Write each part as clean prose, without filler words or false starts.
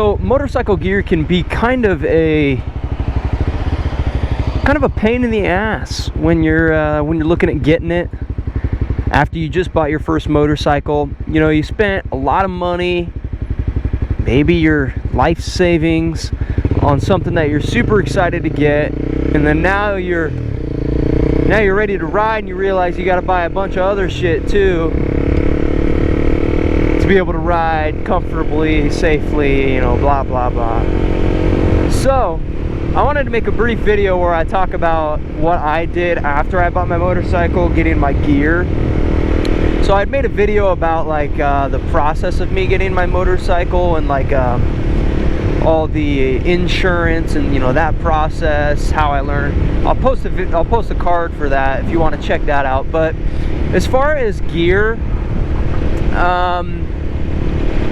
So motorcycle gear can be kind of a pain in the ass when you're looking at getting it after you just bought your first motorcycle. You know, you spent a lot of money, maybe your life savings, on something that you're super excited to get, and then now you're ready to ride and you realize you got to buy a bunch of other shit too to be able to ride comfortably, safely, you know, blah blah blah. So I wanted to make a brief video where I talk about what I did after I bought my motorcycle, getting my gear. So I'd made a video about like the process of me getting my motorcycle and like all the insurance and, you know, that process, how I learned. I'll post a card for that if you want to check that out. But as far as gear,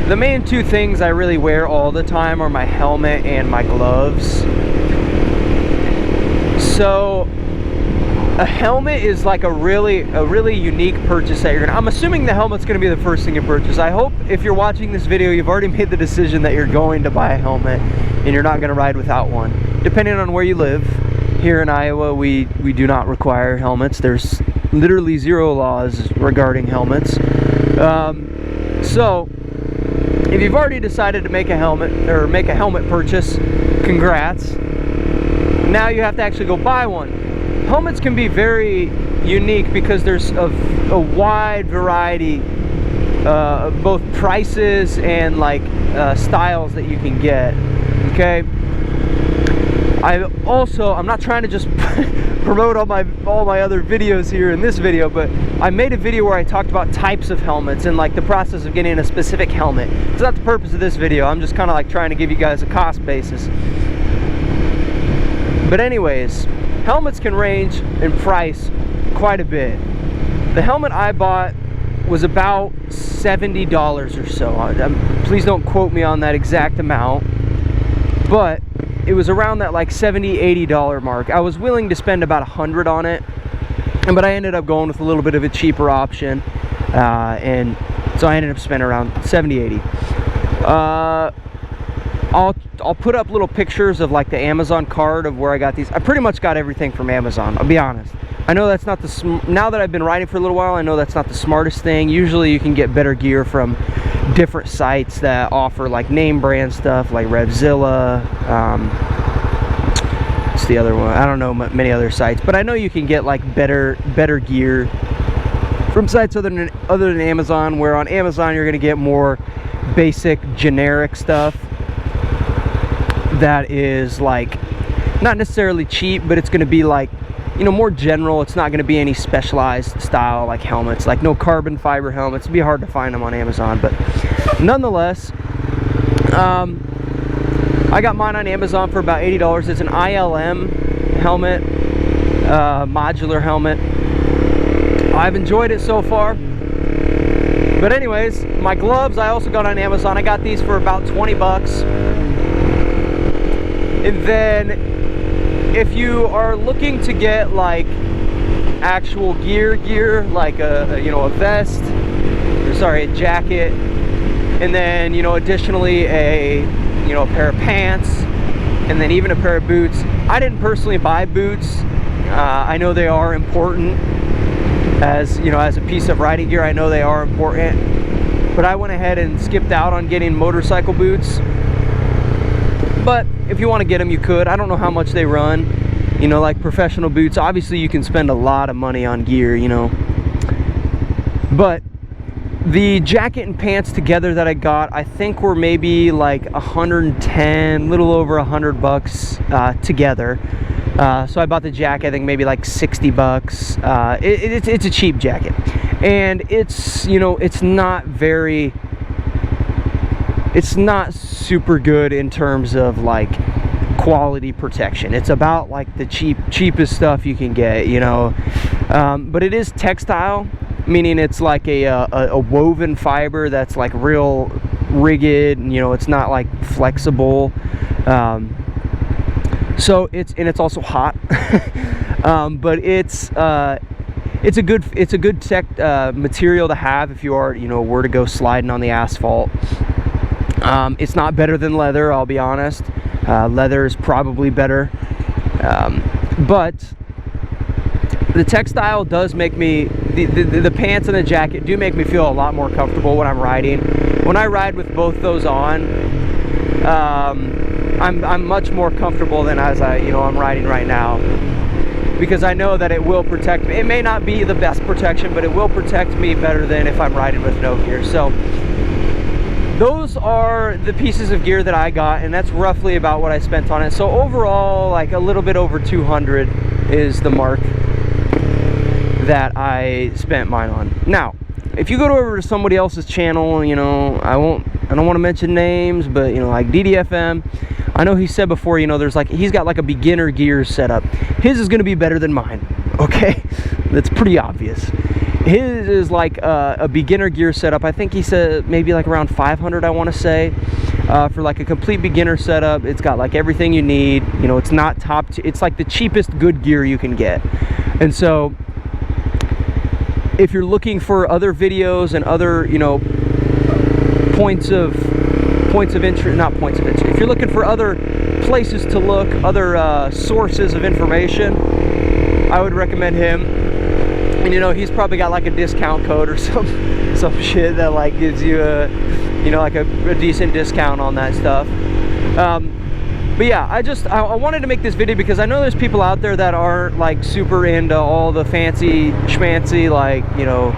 the main two things I really wear all the time are my helmet and my gloves. So a helmet is like a really unique purchase that I'm assuming the helmet's gonna be the first thing you purchase. I hope if you're watching this video, you've already made the decision that you're going to buy a helmet and you're not gonna ride without one. Depending on where you live. Here in Iowa, we do not require helmets. There's literally 0 laws regarding helmets. So if you've already decided to make a helmet purchase, congrats. Now you have to actually go buy one. Helmets can be very unique because there's a wide variety of both prices and like styles that you can get. Okay. I'm not trying to just promote all my other videos here in this video, but I made a video where I talked about types of helmets and like the process of getting a specific helmet. It's not the purpose of this video. I'm just kind of like trying to give you guys a cost basis. But anyways, helmets can range in price quite a bit. The helmet I bought was about $70 or so. Please don't quote me on that exact amount, but it was around that like $70, $80 mark. I was willing to spend about $100 on it, but I ended up going with a little bit of a cheaper option, and so I ended up spending around $70, $80. I'll put up little pictures of like the Amazon card of where I got these. I pretty much got everything from Amazon, I'll be honest. I know that's not now that I've been riding for a little while, I know that's not the smartest thing. Usually you can get better gear from different sites that offer like name brand stuff like Revzilla. What's the other one? I don't know many other sites, but I know you can get like better gear from sites other than Amazon, where on Amazon you're gonna get more basic generic stuff that is like not necessarily cheap, but it's going to be like, you know, more general. It's not going to be any specialized style like helmets, like no carbon fiber helmets. It'd be hard to find them on Amazon, but nonetheless, I got mine on Amazon for about $80. It's an ILM helmet, modular helmet. I've enjoyed it so far. But anyways, my gloves I also got on Amazon. I got these for about 20 bucks. And then if you are looking to get like actual gear like a vest, or sorry, a jacket, and then, you know, additionally a pair of pants, and then even a pair of boots. I didn't personally buy boots. I know they are important as a piece of riding gear. I know they are important, but I went ahead and skipped out on getting motorcycle boots. But if you want to get them, you could. I don't know how much they run. You know, like professional boots, obviously you can spend a lot of money on gear, you know. But the jacket and pants together that I got, I think were maybe like 110, little over 100 bucks together. So I bought the jacket, I think maybe like 60 bucks. It's a cheap jacket. And it's, you know, it's not super good in terms of like quality protection. It's about like the cheapest stuff you can get, you know. But it is textile, meaning it's like a woven fiber that's like real rigid, and, you know, it's not like flexible. So it's also hot. But it's a good tech material to have if you are, you know, were to go sliding on the asphalt. It's not better than leather, I'll be honest. Leather is probably better, but the textile does make me, the pants and the jacket do make me feel a lot more comfortable when I'm riding. When I ride with both those on, I'm much more comfortable than as I'm riding right now, because I know that it will protect me. It may not be the best protection, but it will protect me better than if I'm riding with no gear. So those are the pieces of gear that I got, and that's roughly about what I spent on it. So overall, like a little bit over 200 is the mark that I spent mine on. Now, if you go over to somebody else's channel, you know, I don't want to mention names, but you know, like DDFM, I know he said before, you know, there's like, he's got like a beginner gear setup. His is going to be better than mine, okay? That's pretty obvious. His is like a beginner gear setup. I think he said maybe like around 500, I want to say, for like a complete beginner setup. It's got like everything you need. You know, it's not it's like the cheapest good gear you can get. And so if you're looking for other videos and other, you know, points of interest, not points of interest, if you're looking for other places to look, other sources of information, I would recommend him. And you know, he's probably got like a discount code or some shit that like gives you a, you know, like a decent discount on that stuff. But yeah, I wanted to make this video because I know there's people out there that aren't like super into all the fancy schmancy, like, you know,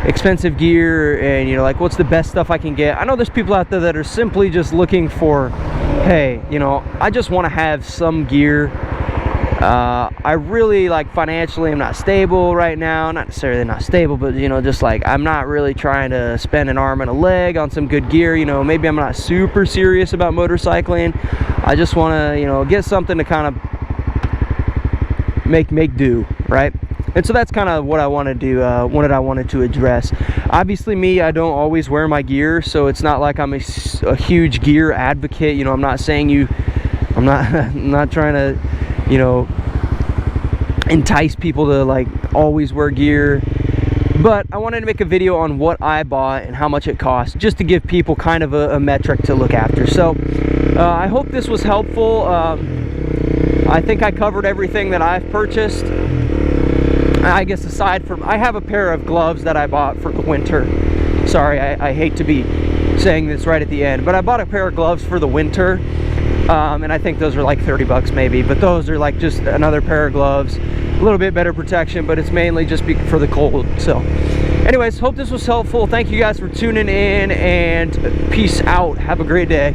expensive gear and, you know, like what's the best stuff I can get. I know there's people out there that are simply just looking for, hey, you know, I just want to have some gear. I really, like, financially I'm not stable right now. Not necessarily not stable, but you know, just like I'm not really trying to spend an arm and a leg on some good gear. You know, maybe I'm not super serious about motorcycling. I just want to, you know, get something to kind of make do, right? And so that's kind of what I want to do, what I wanted to address. Obviously me, I don't always wear my gear, so it's not like I'm a huge gear advocate. You know, I'm not saying I'm not trying to, you know, entice people to like always wear gear. But I wanted to make a video on what I bought and how much it cost, just to give people kind of a metric to look after. So I hope this was helpful. I think I covered everything that I've purchased. I guess aside from, I have a pair of gloves that I bought for the winter. Sorry, I hate to be saying this right at the end, but I bought a pair of gloves for the winter. And I think those are like 30 bucks maybe, but those are like just another pair of gloves, a little bit better protection, but it's mainly just for the cold. So anyways, hope this was helpful. Thank you guys for tuning in, and peace out. Have a great day.